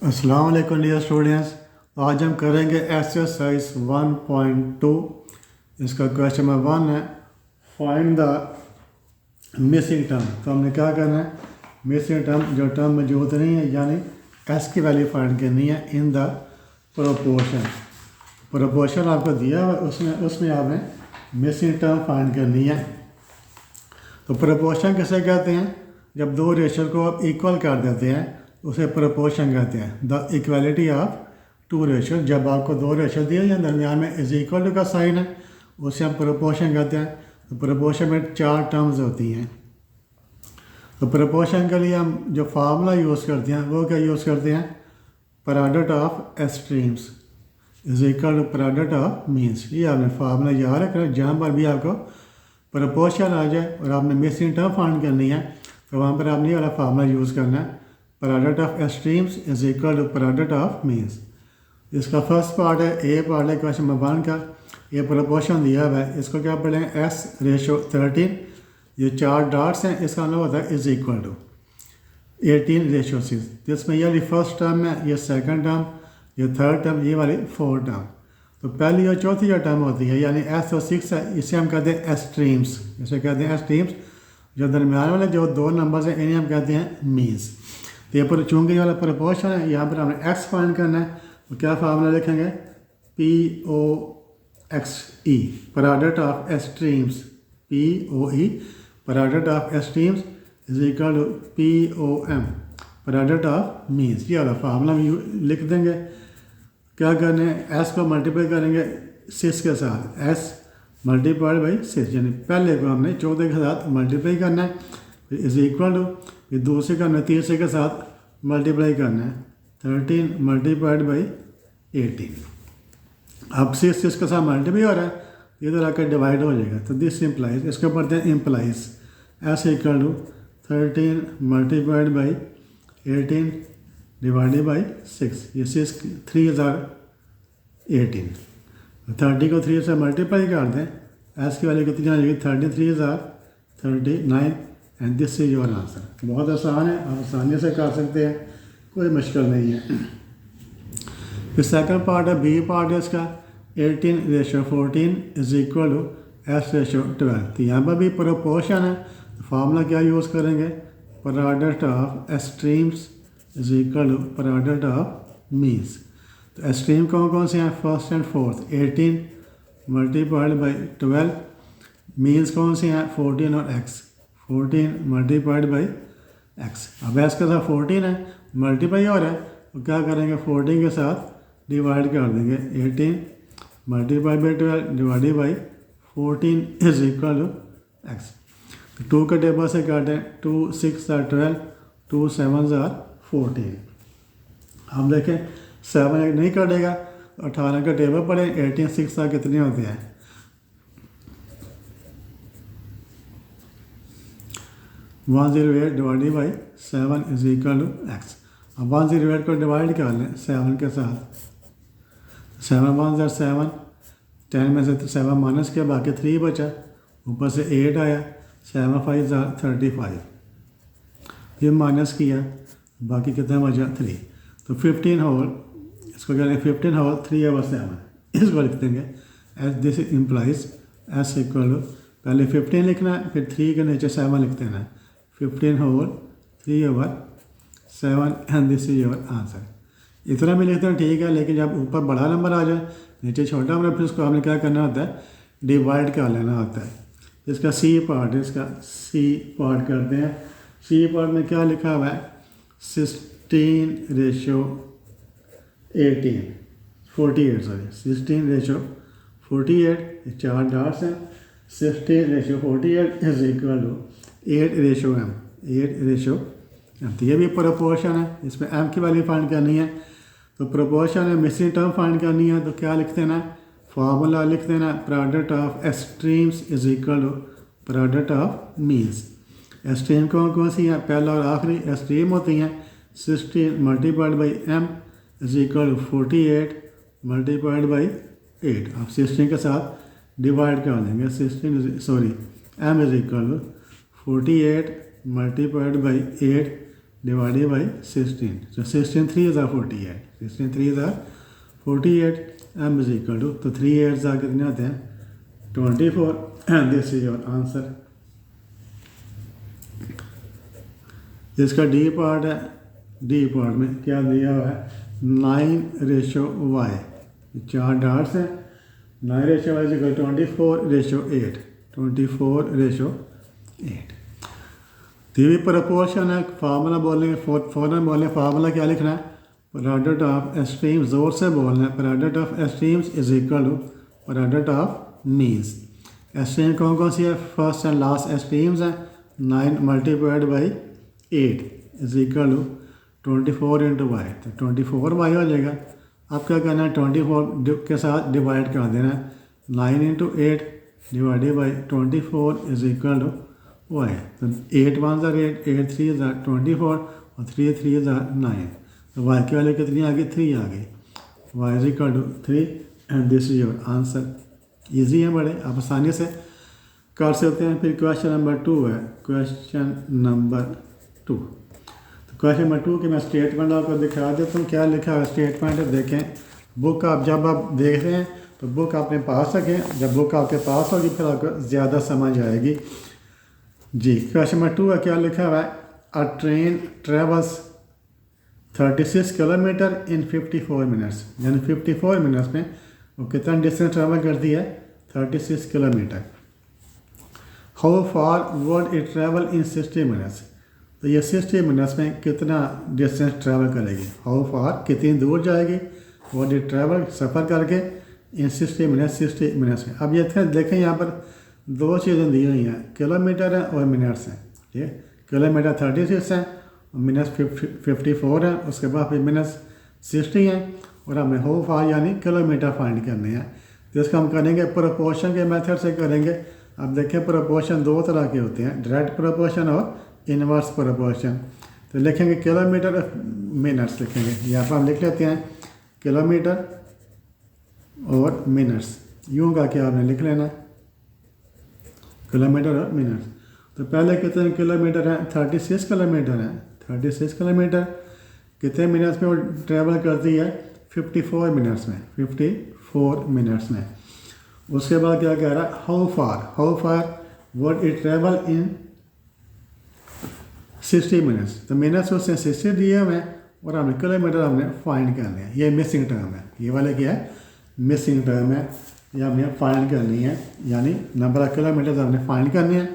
अस्सलाम वालेकुम dear students. आज हम करेंगे एक्सरसाइज 1.2। इसका क्वेश्चन नंबर 1 है, फाइंड द मिसिंग टर्म। तो हमने क्या करना है, मिसिंग टर्म जो टर्म मौजूद नहीं है यानी एस की वैल्यू फाइंड करनी है इन द प्रोपोर्शन। प्रोपोर्शन आपको दिया हुआ उसमें आपने मिसिंग टर्म फाइंड करनी है। तो प्रोपोर्शन किसे कहते हैं? जब दो रेशो को आप इक्वल कर देते हैं उसे प्रोपोर्शन कहते हैं। The equality of to ratio, जब आपको दो रेशो दिए या दरमियान में इज इक्वल टू का साइन है उसे हम प्रोपोर्शन कहते हैं। तो प्रोपोर्शन में चार टर्म्स होती हैं। तो प्रोपोर्शन के लिए हम जो फार्मूला यूज़ करते हैं वो क्या यूज़ करते हैं, product of extremes is equal to product of means. ये आपने फार्मूला याद रखना, जहाँ पर भी आपको प्रोपोर्शन आ जाए और आपने मिसिंग टर्म फाइंड करनी है तो वहाँ पर आपने ये वाला फार्मूला यूज़ करना है, product of extremes is equal to product of means. इसका फर्स्ट पार्ट है, ए पार्ट है क्वेश्चन नंबर 1 का। ये प्रोपोर्शन दिया हुआ है, इसको क्या पढ़ेंगे, S/13। ये चार डॉट्स हैं, इसका मतलब होता है इज इक्वल टू 18/6। जिसमें ये वाली फर्स्ट टर्म है, ये सेकंड टर्म, ये थर्ड टर्म, ये वाली फोर्थ टर्म। तो पहली और चौथी जो टर्म होती है यानी S और 6 है, इसे हम कहते हैं एक्सट्रीम्स। इसे कहते हैं एक्सट्रीम्स। जो दरमियान वाले जो दो नंबर्स हैं इन्हें हम कहते हैं मीन्स। तो ये पर चूँकि वाला प्रोपोर्शन है, यहाँ पर हमने एक्स फाइंड करना है तो क्या फार्मूला लिखेंगे, POXE, product of extremes. POE, product of extremes is equal to POM, product of means. ये वाला फार्मूला हम लिख देंगे। क्या करना है, एस को मल्टीप्लाई करेंगे 6 के साथ, S मल्टीप्लाइड बाई 6, यानी पहले को हमने चौथे के साथ मल्टीप्लाई करना है, इज इक्वल टू ये दूसरे का हमने तीसरे के साथ मल्टीप्लाई करना है, 13 मल्टीप्लाइड बाई 18। अब 6 के साथ मल्टीप्लाई हो रहा है, इधर आकर डिवाइड हो जाएगा। तो दिस इम्प्लाइज, इसके पढ़ते हैं implies, S equal to 13 multiplied by 18 divided by 6। ये 6 3018। 30 को 3 से मल्टीप्लाई कर दें, एस की वैल्यू कितनी आ जाएगी, 33,39 and this is your answer. बहुत आसान है, आप आसानी से कर सकते हैं, कोई मुश्किल नहीं है। फिर सेकंड पार्ट है, बी पार्ट है इसका, 18/14 इज इक्वल टू S/12। तो यहाँ पर भी प्रोपोर्शन है, तो फार्मूला क्या यूज़ करेंगे, product of extremes is equal to product of means. तो एक्सट्रीम कौन कौन से हैं, first and fourth, 18 multiplied by 12। Means कौन से हैं, 14 और x, 14 मल्टीप्लाइड बाई x। अब x के साथ 14 है, मल्टीप्लाई हो रहा है तो क्या करेंगे, 14 के साथ डिवाइड कर देंगे, 18 multiplied by 12 divided by 14 is equal to x। 2 के टेबल से काटें, 2 6 are 12, 2 7 are 14। हम देखें 7 एक नहीं कटेगा, 18 का टेबल पढ़े, 18 6 कितने होते हैं, 108 divided by 7 is equal to x। अब 108 को डिवाइड कर लें 7 के साथ, 7 1 7, 10 में से 7 माइनस किया, बाकी 3 बचा, ऊपर से 8 आया, 7 5 35, ये माइनस किया, बाकी कितना बचा 3। तो 15 होल, इसको क्या लेंगे, 15 होल 3/7, इसको लिख देंगे S. This implies S equal to, पहले 15 लिखना है, फिर 3 के नीचे 7 लिख देना है, 15 whole 3/7 and this is your answer. इतना भी लिखते हैं ठीक है, लेकिन जब ऊपर बड़ा नंबर आ जाए नीचे छोटा नंबर, फिर उसको हमने क्या करना होता है, डिवाइड कर लेना होता है। इसका सी पार्ट है, इसका सी पार्ट करते हैं। सी पार्ट में क्या लिखा हुआ है, 16/18, 48 सॉरी, 16/48, ये चार डॉट्स हैं, 16/48 is equal to 8/m, 8/m। तो ये भी प्रोपोर्शन है, इसमें m की वैल्यू फाइंड करनी है। तो प्रोपोर्शन है, मिसिंग टर्म फाइंड करनी है, तो क्या लिख देना, फार्मूला लिख देना, product of extremes is equal to product of means. Extreme कौन कौन सी हैं, पहला और आखिरी एक्सट्रीम होती हैं, 16 multiplied by m is equal to 48 multiplied by 8। आप 16 के साथ डिवाइड कर देंगे, 16 sorry m is equal to 48 multiplied by 8 divided by 16. So 16 3 is 48. 16 3 is 48. M is equal to, तो 3 8s आ कितने आते हैं 24, and this is your answer. इसका डी पार्ट है, डी पार्ट में क्या दिया हुआ है 9:y, 4 डार्ट्स हैं, 9:y is equal to 24:8, 24:8. तो ये भी प्रोपोर्शन है, फार्मूला बोलेंगे फौरन बोलें, फार्मूला क्या लिखना है प्रोडक्ट ऑफ एक्सट्रीम्स, जोर से बोलना है, product of extremes is equal to product of means. Extreme कौन कौन सी है, फर्स्ट एंड लास्ट एक्सट्रीम्स हैं, 9 multiplied by 8 is equal to 24 into y, तो 24 वाई हो जाएगा. अब क्या करना है 24 के साथ डिवाइड कर देना है, 9 into 8 divided by 24 is equal to y. तो 8 1 ज़ा 8, 8 3 ज़ा 24 और 3 3 ज़ा 9. तो वाई की वैल्यू कितनी आ गई 3 आ गई. Y is equal to 3 and this is your answer. Easy है बड़े, आप आसानी से कर सकते हैं. फिर क्वेश्चन नंबर 2 है, क्वेश्चन नंबर 2. तो क्वेश्चन नंबर 2 के मैं स्टेटमेंट आपको दिखा देता हूँ. क्या लिखा है स्टेटमेंट देखें. बुक आप जब आप देख रहे हैं तो बुक अपने पास रखें, जब बुक आपके पास होगी फिर आपको ज़्यादा समझ आएगी. जी क्वेश्चन नंबर 2 है, क्या लिखा हुआ है a train travels 36 kilometre in 54 minutes, यानी 54 मिनट्स में वो कितना डिस्टेंस ट्रैवल करती है 36 kilometre. How far would it travel in 60 minutes, तो ये 60 मिनट्स में कितना डिस्टेंस ट्रैवल करेगी. हाउ फार कितनी दूर जाएगी, वुड इट ट्रैवल सफ़र करके इन 60 मिनट्स में. अब ये देखें यहाँ पर दो चीज़ें दी हुई हैं, किलोमीटर हैं और मिनट्स हैं. ठीक है, किलोमीटर 36 हैं, मिनट्स 54 हैं, उसके बाद फिर मिनट्स 60 हैं, और हमें हाउ फार यानी किलोमीटर फाइंड करने हैं. तो इसका हम करेंगे प्रोपोर्शन के मेथड से करेंगे. अब देखें प्रोपोर्शन दो तरह के होते हैं, डायरेक्ट प्रोपोर्शन और इन्वर्स प्रोपोर्शन. तो लिखेंगे किलोमीटर मिनट्स लिखेंगे, यहाँ पर हम लिख लेते हैं किलोमीटर और मिनट्स. यूँ का क्या आपने लिख लेना किलोमीटर और मिनट्स. तो पहले कितने किलोमीटर हैं 36 किलोमीटर हैं. 36 किलोमीटर कितने मिनट्स में वो ट्रैवल करती है 54 मिनट्स में, 54 मिनट्स में. उसके बाद क्या कह रहा है how far would it travel in 60 minutes. तो मिनट्स उससे 60 दिए हुए हैं और हमें किलोमीटर हमने फाइंड करने हैं. ये मिसिंग टर्म है, ये वाले क्या है मिसिंग टर्म है, ये हमने फाइंड करनी है, यानी नंबर ऑफ किलोमीटर हमने फाइंड करनी है.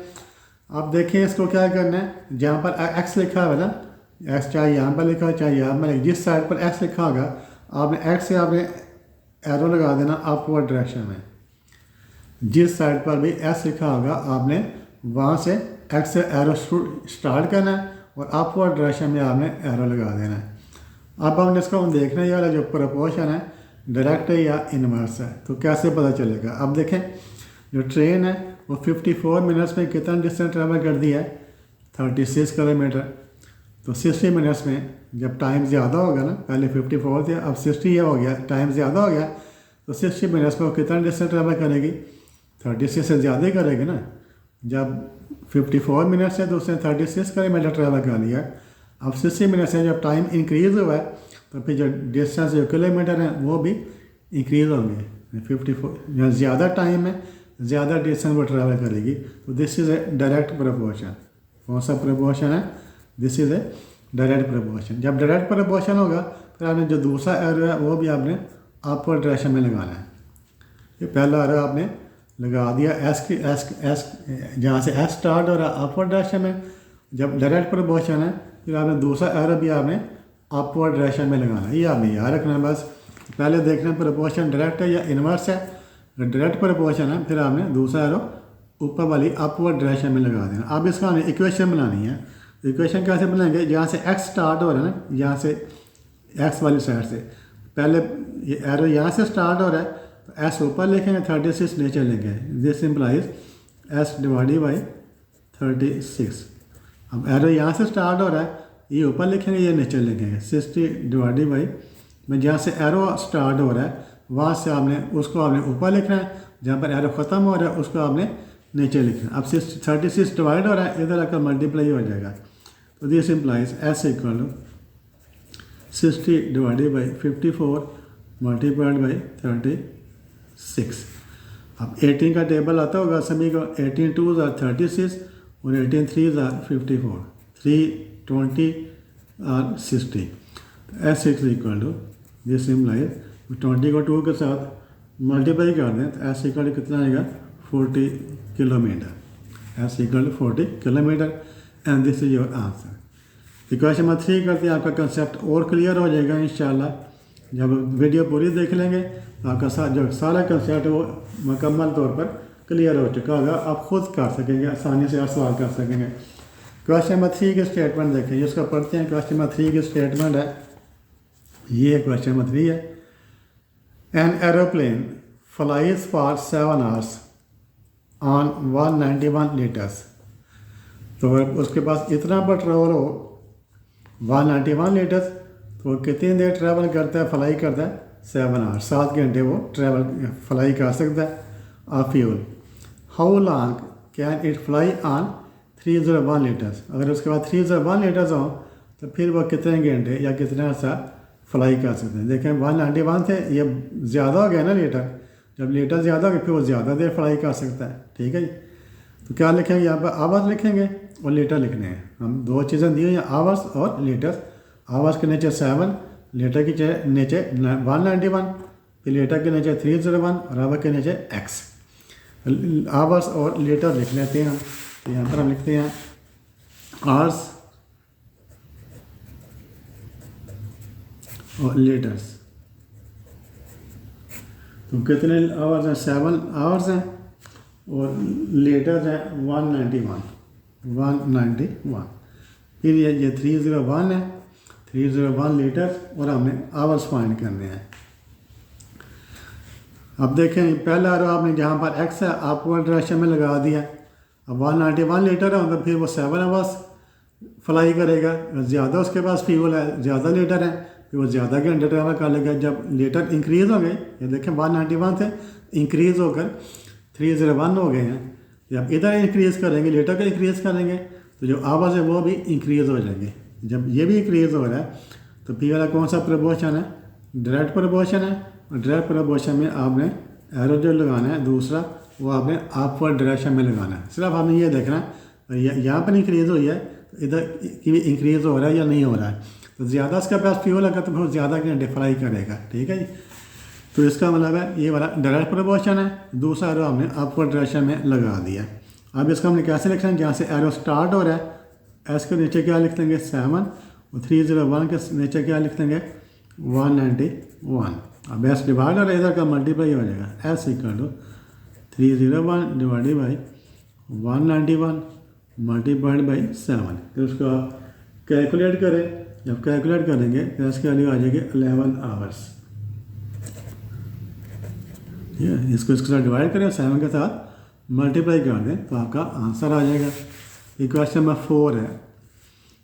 आप देखिए इसको क्या करना है, जहाँ पर एक्स लिखा हुआ है ना, एक्स चाहे यहाँ पर लिखा हो चाहे यहाँ पर, जिस साइड पर एक्स लिखा होगा आपने एक्स से आपने एरो लगा देना अपवर्ड डायरेक्शन में. जिस साइड पर भी एक्स लिखा होगा आपने वहाँ से एक्स से एरो स्टार्ट करना है और अपवर्ड डायरेक्शन में आपने एरो लगा देना है. अब हमने इसको हम देखना है वाला जो प्रोपोर्शन है डायरेक्ट है या इनवर्स है, तो कैसे पता चलेगा. अब देखें जो ट्रेन है वो 54 मिनट्स में कितना डिस्टेंस ट्रैवल कर दिया है 36 किलोमीटर. तो 60 मिनट्स में जब टाइम ज़्यादा होगा ना, पहले 54 थे अब 60 हो गया, टाइम ज़्यादा हो गया, तो 60 मिनट्स में वो कितना डिस्टेंस ट्रैवल करेगी 36 से ज़्यादा ही करेगी ना. जब 54 मिनट्स है तो उसने 36 किलोमीटर ट्रैवल कर लिया. अब 60 मिनट से जब टाइम इंक्रीज़ हुआ है तो फिर जो डिस्टेंस जो किलोमीटर हैं वो भी इंक्रीज़ होंगे. 54 जहाँ ज़्यादा टाइम है ज़्यादा डिस्टेंस वो ट्रैवल करेगी. तो this is a direct proportion. कौन सा प्रोपोर्शन है, this is a direct proportion. जब डायरेक्ट प्रोपोर्शन होगा फिर आपने जो दूसरा एरो है वो भी आपने अपवर्ड डायरेक्शन में लगाना है. ये पहला एरो आपने लगा दिया एस जहाँ से एस स्टार्ट हो रहा है अपवर्ड डायरेक्शन में. जब डायरेक्ट प्रोपोर्शन है फिर आपने दूसरा एरो भी आपने अपवर्ड डायरेक्शन में लगाना है. ये आपने याद रखना है. बस पहले देखना प्रोपोर्शन डायरेक्ट है या इन्वर्स है. अगर डायरेक्ट प्रोपोर्शन है फिर आपने दूसरा एरो ऊपर वाली अपवर्ड डायरेक्शन में लगा देना. अब इसका हमें इक्वेशन बनानी है. इक्वेशन कैसे बनाएंगे, जहाँ से एक्स स्टार्ट हो रहा है ना, यहाँ से एक्स वाली साइड से पहले ये एरो यहाँ से स्टार्ट हो रहा है तो एस ऊपर लिखेंगे 36 नीचे लेंगे. This implies S divided by 36. अब एरो यहाँ से स्टार्ट हो रहा है, ये ऊपर लिखेंगे ये नीचे लिखेंगे 60 डिवाइडेड बाई में जहाँ से एरो स्टार्ट हो रहा है वहाँ से आपने उसको आपने ऊपर लिखना है, जहाँ पर एरो ख़त्म हो रहा है उसको आपने नीचे लिखना है. अब 36 डिवाइड हो रहा है, इधर आकर मल्टीप्लाई हो जाएगा. तो this implies S equal to 60 divided by 54 multiplied by 36। अब 18 का टेबल आता होगा सभी को। 18 2s are 36 और 18 3s are 54, 3 20 are 60। S equal to this implies 20 को 2 के साथ मल्टीप्लाई कर दें तो एस इक्वल टू कितना आएगा 40 kilometre. S equal to 40 kilometre and this is your answer. तो क्वेश्चन नंबर 3 करते हैं, आपका कंसेप्ट और क्लियर हो जाएगा इंशाल्लाह। जब वीडियो पूरी देख लेंगे तो आपका जो सारा कंसेप्ट वो मुकम्मल तौर पर क्लियर हो चुका होगा, आप खुद कर सकेंगे, आसानी से आप सवाल कर सकेंगे। क्वेश्चन नंबर 3 की स्टेटमेंट देखें, जिसका पढ़ते हैं। क्वेश्चन नंबर 3 की स्टेटमेंट है, ये क्वेश्चन नंबर 3 है। An aeroplane flies for 7 hours on 191 litres. तो उसके पास इतना पेट्रोल हो 191 लीटर्स, तो कितनी देर ट्रैवल करता है, फ्लाई करता है 7 hours, 7 घंटे वो ट्रैवल फ्लाई कर सकता है of fuel. How long can it fly on 301 litres. अगर उसके बाद 301 लीटर्स हो तो फिर वो कितने घंटे या कितना अर्सा फ्लाई कर सकते हैं। देखें 191 थे, ये ज़्यादा हो गया ना लीटर, जब लीटर ज़्यादा हो गया फिर वो ज़्यादा देर फ्लाई कर सकता है। ठीक है जी। तो क्या लिखेंगे यहाँ पर, आवर्स लिखेंगे और लीटर लिखने हैं। हम दो चीज़ें दी हुई हैं, आवर्स और लीटर। आवर्स के नीचे 7, लीटर के नीचे 191, फिर लीटर के नीचे 301 और आवर के नीचे x। आवर्स और लीटर लिख लेते हैं हम। तो यहाँ पर हम लिखते हैं आवर्स और लीटर्स। तो कितने आवर्स हैं, 7 आवर्स हैं और लीटर्स हैं 191। फिर ये 301 है, 301 लीटर और हमने आवर्स फाइंड करने हैं। अब देखें पहला आरो आपने जहाँ पर x है आपको डायरेक्शन में लगा दिया। अब 191 लीटर है तो फिर वो 7 आवर्स फ्लाई करेगा। ज़्यादा उसके पास फ्यूल है, ज़्यादा लीटर है, फिर वो ज़्यादा घंटे ट्रैवल कर लेगा। जब लीटर इंक्रीज़ हो गए, ये देखें 191 से इंक्रीज़ होकर 301 हो गए हैं। जब इधर इंक्रीज़ करेंगे, लीटर का इंक्रीज़ करेंगे तो जो आवर्स है वो भी इंक्रीज़ हो जाएंगे। जब ये भी इंक्रीज़ हो रहा है तो पी वाला कौन सा प्रपोर्शन है, डायरेक्ट प्रपोर्शन है। और डायरेक्ट प्रपोर्शन में आपने एरो जो लगाना है दूसरा वो आपने अपवर्ड डायरेक्शन में लगाना है। सिर्फ आपने ये देखना है यहाँ पर इंक्रीज़ हुई है तो इधर की भी इंक्रीज़ हो रहा है या नहीं हो रहा है। तो ज़्यादा इसके पास फ्यूल लगा तो बहुत ज़्यादा घंटे फ्लाई करेगा। ठीक है जी। तो इसका मतलब है ये वाला डायरेक्ट प्रपोर्शन है, दूसरा एरो हमने अपवर्ड डायरेक्शन में लगा दिया। अब इसका हमने कैसे लिखना है, जहाँ से एरो स्टार्ट हो रहा है एस के नीचे क्या लिख देंगे 7 और 301 के नीचे क्या लिख देंगे 191। अब एस डिवाइड और इधर का मल्टीप्लाई हो जाएगा। S equal to 301 divided by 191 multiplied by 7। तो उसको आप कैलकुलेट करें। जब कैलकुलेट करेंगे तो इसकी वैल्यू आ जाएगी 11 आवर्स। ठीक है, इसको इसके साथ डिवाइड करें 7 के साथ मल्टीप्लाई कर दें तो आपका आंसर आ जाएगा। ये क्वेश्चन नंबर 4 है।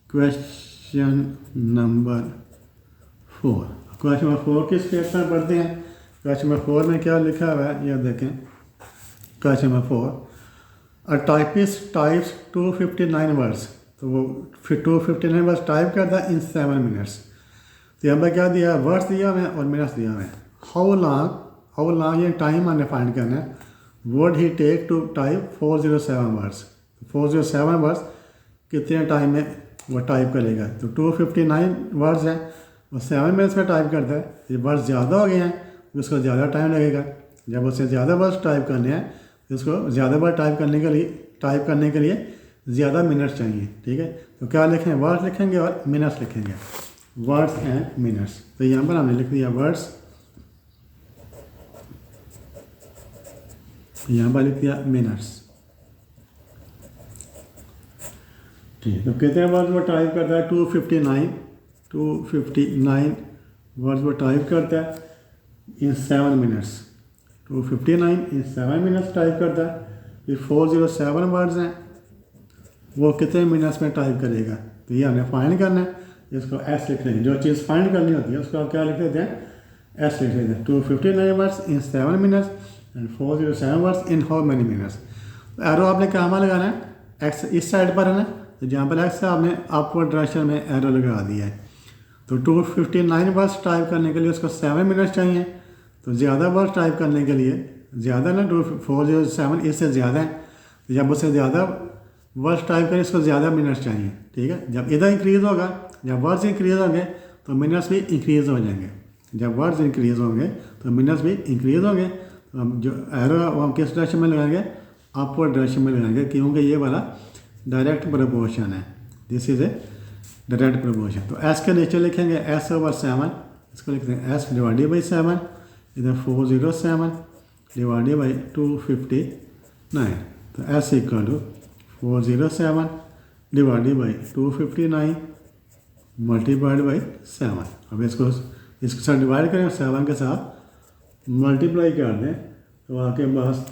क्वेश्चन नंबर 4, क्वेश्चन नंबर 4 की स्टेटमेंट पढ़ते हैं। क्वेश्चन नंबर 4 में क्या लिखा हुआ है ये देखें। क्वेश्चन नंबर 4, अ टाइपिस्ट टाइप्स 259 वर्ड्स। तो वो फिर 259 वर्ड्स टाइप करता है इन 7 मिनट्स। तो यहाँ पर क्या दिया है, वर्ड्स दिया हुआ है और मिनट्स दिया हुआ है। हाउ लॉन्ग ये टाइम हमने फाइंड करना है। वर्ड ही take to type 407 words. 407 words कितने टाइम में वो टाइप करेगा। तो 259 वर्ड्स हैं, वो 7 मिनट्स में टाइप करता है। ये वर्ड्स ज़्यादा हो गए हैं तो उसको ज़्यादा टाइम लगेगा। जब उसे ज़्यादा वर्ड्स टाइप करने हैं तो उसको ज़्यादा वर्ड टाइप करने के लिए ज़्यादा मिनट्स चाहिए। ठीक है, तो क्या लिखें, वर्ड्स लिखेंगे और मिनट्स लिखेंगे, वर्ड्स एंड मिनट्स। तो यहाँ पर हमने लिख दिया वर्ड्स, यहाँ पर लिख दिया मिनट्स। ठीक है, तो कितने वर्ड्स वो टाइप करता है 259 वर्ड्स वो टाइप करता है इन 7 मिनट्स। 259 इन 7 मिनट्स टाइप करता है। फिर 407 वर्ड्स हैं, वो कितने मिनट्स में टाइप करेगा। तो ये हमें फाइंड करना है, इसको एस लिख लेंगे। जो चीज़ फाइंड करनी होती है उसको आप क्या लिख देते हैं, एस लिख लेते हैं। 259 words in 7 minutes and 407 words in how many minutes. Arrow आपने कहाँ लगाना है, एक्स इस साइड पर है ना, तो जहाँ पर एक्स है आपने अपवर्ड डायरेक्शन में एरो लगा दिया है। तो 259 वर्ड्स टाइप करने के लिए उसको 7 मिनट चाहिए। तो ज़्यादा वर्ड्स टाइप करने के लिए ज़्यादा ना 2407 इससे ज़्यादा है, तो जब उससे ज़्यादा वर्ड्स टाइप करें इसको ज़्यादा मिनट्स चाहिए। ठीक है, जब इधर इंक्रीज़ होगा, जब वर्ड्स इंक्रीज़ होंगे तो मिनट्स भी इंक्रीज़ हो जाएंगे। जब वर्ड्स इंक्रीज़ होंगे तो मिनट्स भी इंक्रीज़ होंगे। तो हम जो एरो हम किस डायरेक्शन में लगाएंगे, अपवर्ड डायरेक्शन में लगाएंगे, क्योंकि ये वाला डायरेक्ट प्रोपोर्शन है। This is a direct proportion. तो एस के नीचे लिखेंगे एस ओवर 7, इसको लिखते हैं एस डिवाइडेड बाई 7, इधर 407 डिवाइडेड बाई 259। तो S equal to 407 divided by 259 multiplied by 7। अब इसके साथ डिवाइड करें, 7 के साथ मल्टीप्लाई कर दें, तो आपके पास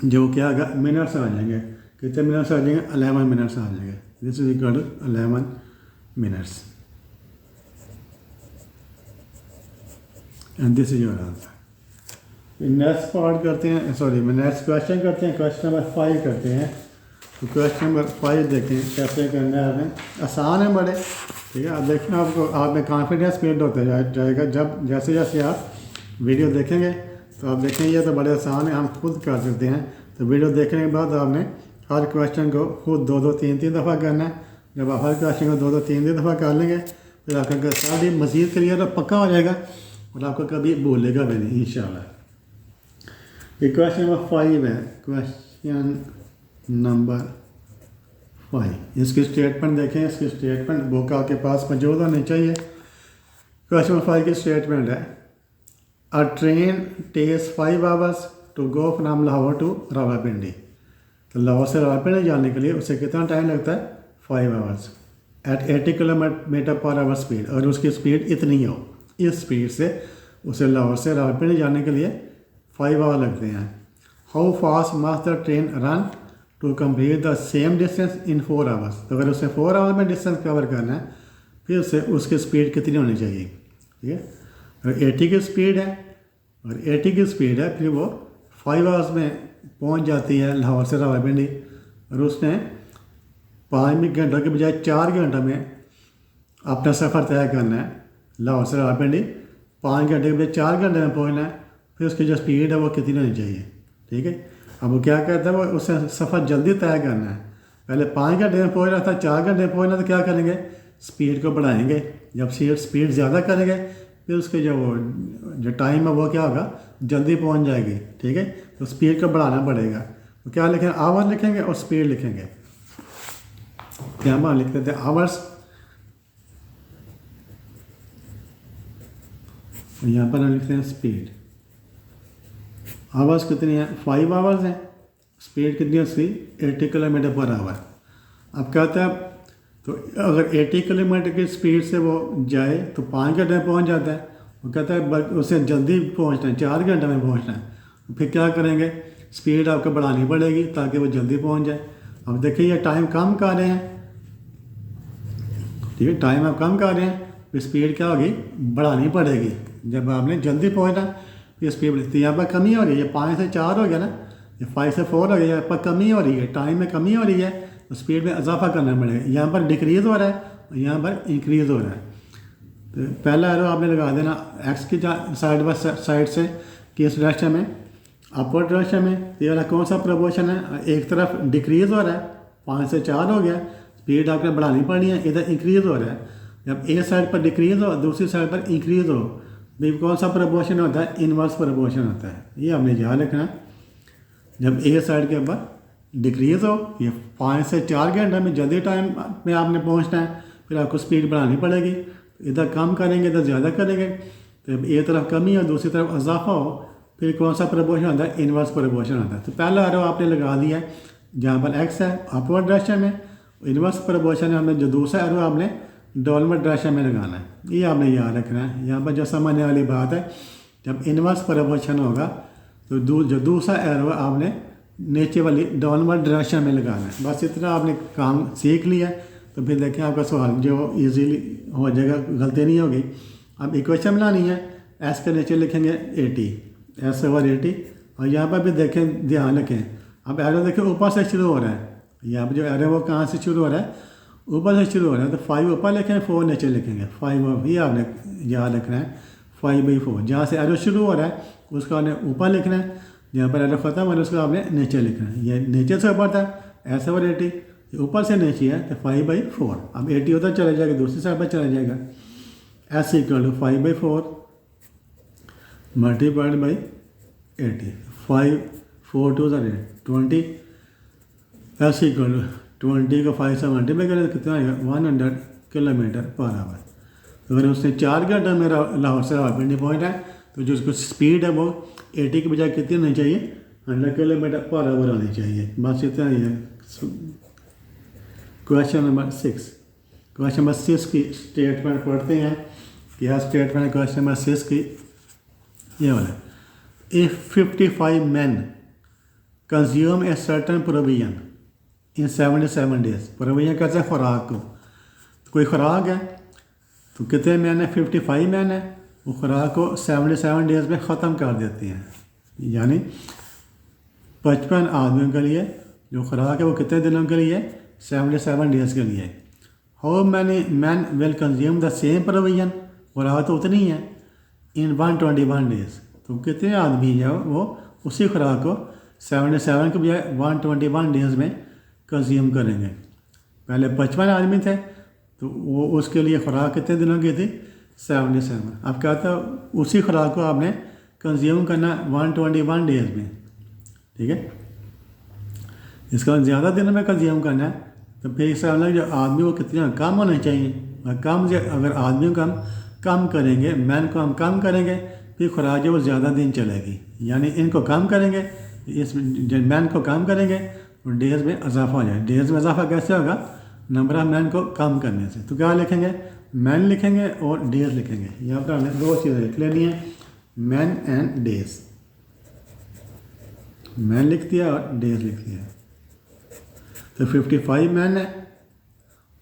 जो क्या आएगा, मिनट्स आ जाएंगे। कितने मिनट्स आ जाएंगे, 11 मिनट्स आ जाएंगे। This is equal to 11 minutes and this is your answer. Next part करते हैं, सॉरी नेक्स्ट क्वेश्चन करते हैं, क्वेश्चन नंबर 5 करते हैं। तो क्वेश्चन नंबर 5 देखें कैसे करना है हमें, आसान है बड़े। ठीक है, अब देखना आपको, आप में कॉन्फिडेंस बिल्ड होता जाएगा जब जैसे जैसे आप वीडियो देखेंगे। तो आप देखेंगे ये तो बड़े आसान है, हम खुद कर सकते हैं। तो वीडियो देखने के बाद आपने हर क्वेश्चन को खुद 2-2 3-3 दफ़ा करना है। जब आप हर क्वेश्चन को 2-2 3-3 दफ़ा कर लेंगे फिर आपका सारी मज़ीद क्लियर और पक्का हो जाएगा और आपको कभी भूलेगा भी नहीं इंशाल्लाह। ये क्वेश्चन नंबर 5 है, क्वेश्चन नंबर 5। इसकी स्टेटमेंट देखें, इसकी स्टेटमेंट बुक आपके पास मौजूद होनी चाहिए। क्वेश्चन नंबर 5 की स्टेटमेंट है, a train takes 5 hours to go from Lahore to Rawalpindi. तो लाहौर से रावलपिंडी जाने के लिए उसे कितना टाइम लगता है, 5 hours at 80 kilometre per hour speed. और उसकी स्पीड इतनी हो, इस स्पीड से उसे लाहौर से रावलपिंडी जाने के लिए 5 आवर लगते हैं। How fast must the train run to complete the same distance in 4 hours. तो अगर उसे 4 आवर में डिस्टेंस कवर करना है फिर उसे उसकी स्पीड कितनी होनी चाहिए। ठीक है, अगर 80 की स्पीड है और 80 की स्पीड है फिर वो 5 आवर्स में पहुंच जाती है लाहौर से रावलपिंडी। और उसने 5 घंटों के बजाय 4 घंटों में अपना सफ़र तय करना है लाहौर से रावलपिंडी। 5 घंटे के बजाय 4 घंटे में पहुंचना है, फिर उसकी जो स्पीड है वो कितनी होनी चाहिए। ठीक है, अब वो क्या कहता है, वो उससे सफ़र जल्दी तय करना है। पहले 5 घंटे में पहुंच रहा था, 4 घंटे में पहुंचना, तो क्या करेंगे, स्पीड को बढ़ाएंगे। जब स्पीड ज़्यादा करेंगे फिर उसके जो टाइम है वो क्या होगा, जल्दी पहुंच जाएगी। ठीक है, तो स्पीड को बढ़ाना पड़ेगा। तो क्या लिखेंगे, आवर लिखेंगे और स्पीड लिखेंगे। क्या हम लिख देते हैं आवर्स, और यहाँ पर हम लिखते हैं स्पीड। आवर्स कितनी है, 5 आवर्स हैं। स्पीड कितनी है उसकी, 80 किलोमीटर पर आवर। अब कहते हैं, तो अगर 80 किलोमीटर की स्पीड से वो जाए तो 5 घंटे में पहुंच जाता है। वो कहता है उसे जल्दी पहुंचना है, 4 घंटे में पहुंचना है। फिर क्या करेंगे, स्पीड आपको बढ़ानी पड़ेगी ताकि वो जल्दी पहुंच जाए। अब देखिए ये टाइम कम कर रहे हैं। ठीक है, टाइम आप कम कर रहे हैं, फिर स्पीड क्या होगी, बढ़ानी पड़ेगी। जब आपने जल्दी पहुँचना फिर स्पीड बढ़ती है। यहाँ पर कमी हो रही है, 5 से 4 हो गया ना, ये 5 से 4 हो गया, यहाँ पर कमी हो रही है, टाइम में कमी हो रही है, तो स्पीड में इजाफा करना पड़ेगा। यहाँ पर डिक्रीज़ हो रहा है और यहाँ पर इंक्रीज़ हो रहा है। तो पहला एरो आपने लगा देना एक्स की साइड बाय साइड से, किस डायरेक्शन में, अपवर्ड डायरेक्शन में। ये वाला कौन सा प्रोपोर्शन है, एक तरफ डिक्रीज़ हो रहा है, 5 से 4 हो गया, स्पीड आपको बढ़ानी पड़नी है, इधर इंक्रीज़ हो रहा है। जब एक साइड पर डिक्रीज़ हो दूसरी साइड पर इंक्रीज़ हो, भाई कौन सा प्रोपोर्शन होता है, इनवर्स प्रोपोर्शन होता है। ये हमने याद रखना है। जब एक साइड के ऊपर डिक्रीज़ हो, ये 5 से 4 घंटे में जल्दी टाइम में आपने पहुंचना है, फिर आपको स्पीड बढ़ानी पड़ेगी। इधर कम करेंगे इधर ज़्यादा करेंगे। तो जब एक तरफ कमी हो दूसरी तरफ इजाफा हो, फिर कौन सा प्रोपोर्शन होता है, इनवर्स प्रोपोर्शन होता है। तो पहला एरो आपने लगा दिया है जहाँ पर एक्स है अपवर्ड डायरेक्शन में, इनवर्स प्रोपोर्शन है, हमने जो दूसरा एरो आपने डाउनवर्ड डायरेक्शन में लगाना है। ये आपने याद रखना है। यहाँ पर जो समझने वाली बात है, जब इनवर्स प्रोपोर्शन होगा तो जो दूसरा एरो आपने नीचे वाली डाउनवर्ड डायरेक्शन में लगाना है। बस इतना आपने काम सीख लिया, तो फिर देखें आपका सवाल जो इजीली हो जाएगा, गलती नहीं होगी। अब इक्वेशन बनानी है, एस के नीचे लिखेंगे 80, एस ओवर 80, और यहाँ पर भी देखें, ध्यान रखें, अब एरो देखें ऊपर से शुरू हो रहा है, यहाँ पर जो एरो वो कहाँ से शुरू हो रहा है, ऊपर से शुरू हो रहा है, तो 5 ऊपर लिखेंगे 4 नीचे लिखेंगे। 5 ये आपने याद रखना है, 5/4 जहाँ से एरो शुरू हो रहा है उसका आपने ऊपर लिखना है, जहाँ पर एरो ख़त्म हो रहा है उसका आपने नीचे लिखना है। ये नीचे से ऊपर था ऐसे और 80, ऊपर से नीचे है तो 5/4। अब 80 उधर चला जाएगा, दूसरी साइड पर चला जाएगा। S = 5/4 multiplied by 80, 5 4 2 20। S = 20 को 5 से मल्टीप्लाई करें तो कितना आएगा 100 km/h। अगर उसने 4 घंटा मेरा लाहौर से रावलपिंडी पॉइंट है तो जो उसको स्पीड है वो 80 के बजाय कितनी होनी चाहिए, 100 km/h होनी चाहिए। बस इतना ही है। Question number 6। क्वेश्चन नंबर 6 की स्टेटमेंट पढ़ते हैं। क्या स्टेटमेंट क्वेश्चन नंबर 6 की, ये वाला, if 55 men consume a certain provision in 77 days। Provision कहते हैं खुराक को। कोई खुराक है तो कितने मैन है, 55 मैन है, वो खुराक को 77 डेज़ में ख़त्म कर देते हैं। यानी 55 आदमियों के लिए जो खुराक है वो कितने दिनों के लिए, 77 डेज़ के लिए। How many man will consume the same provision, खुराक तो उतनी है, इन 121 days। तो कितने आदमी जो वो उसी खुराक को 77 के बजाय 121 डेज़ में कंज्यूम करेंगे। पहले 55 आदमी थे तो वो उसके लिए खुराक कितने दिनों की थी, 77। अब कहता है उसी खुराक को आपने कंज्यूम करना 121 डेज़ में, ठीक है। इसका ज़्यादा दिनों में कंज्यूम करना है तो फिर इसका मतलब जो आदमी वो कितना कम होना चाहिए। और कम अगर आदमियों को हम कम करेंगे, मैन को हम कम करेंगे, फिर खुराक जो वो ज़्यादा दिन चलेगी। यानी इनको कम करेंगे, इस मैन को कम करेंगे और डेज़ में इजाफा हो जाए। डेज़ में इजाफा कैसे होगा, नंबर ऑफ मैन को कम करने से। तो क्या लिखेंगे, मैन लिखेंगे और डेज लिखेंगे। यहाँ पर हमने दो चीज़ें लिख लेनी है, मैन एंड डेज। मैन लिख दिया और डेज लिख दिया। तो 55 मैन है,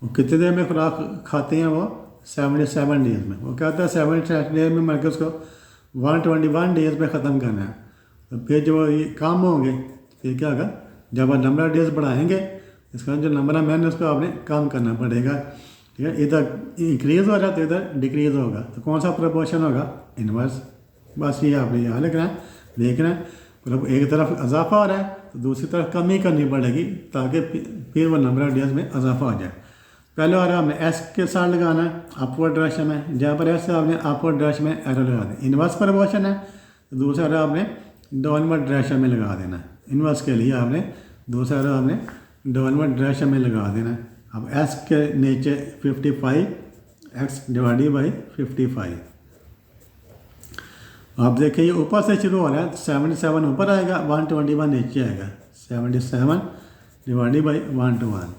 वो कितने देर में खुराक खाते हैं, वो 77 डेज़ में। वो कहता है 77 डेज में मर के उसको 121 डेज़ में ख़त्म करना है। तो फिर जो ये काम होंगे फिर क्या होगा, जब आप नंबर ऑफ डेज बढ़ाएंगे इसका जो नंबर ऑफ मैन है उसको आपने कम करना पड़ेगा, ठीक है। इधर इंक्रीज़ हो रहा है तो इधर डिक्रीज़ होगा, तो कौन सा प्रोपोर्शन होगा, इन्वर्स। बस ये आपने यहाँ लिखना है, देखना है। मतलब एक तरफ इजाफा हो रहा है तो दूसरी तरफ कमी करनी पड़ेगी ताकि फिर वो नंबर ऑफ डेज में इजाफा हो जाए। पहले वाला हमने एस के साथ लगाना है अपवर्ड डायरेक्शन में, जहाँ पर एस आपने अपवर्ड डायरेक्शन में एरो लगा दें। इन्वर्स प्रोपोर्शन है तो दूसरा एरो आपने डाउनवर्ड डायरेक्शन में लगा देना है। इन्वर्स के लिए आपने दूसरा एरो आपने डाउनवर्ड डायरेक्शन में लगा देना है। अब एस के नीचे 55 x डिवाइडेड बाई 55। आप देखिए ये ऊपर से शुरू हो रहा है, 77 ऊपर आएगा, 121 नीचे आएगा, 77 डिवाइडेड बाई 121।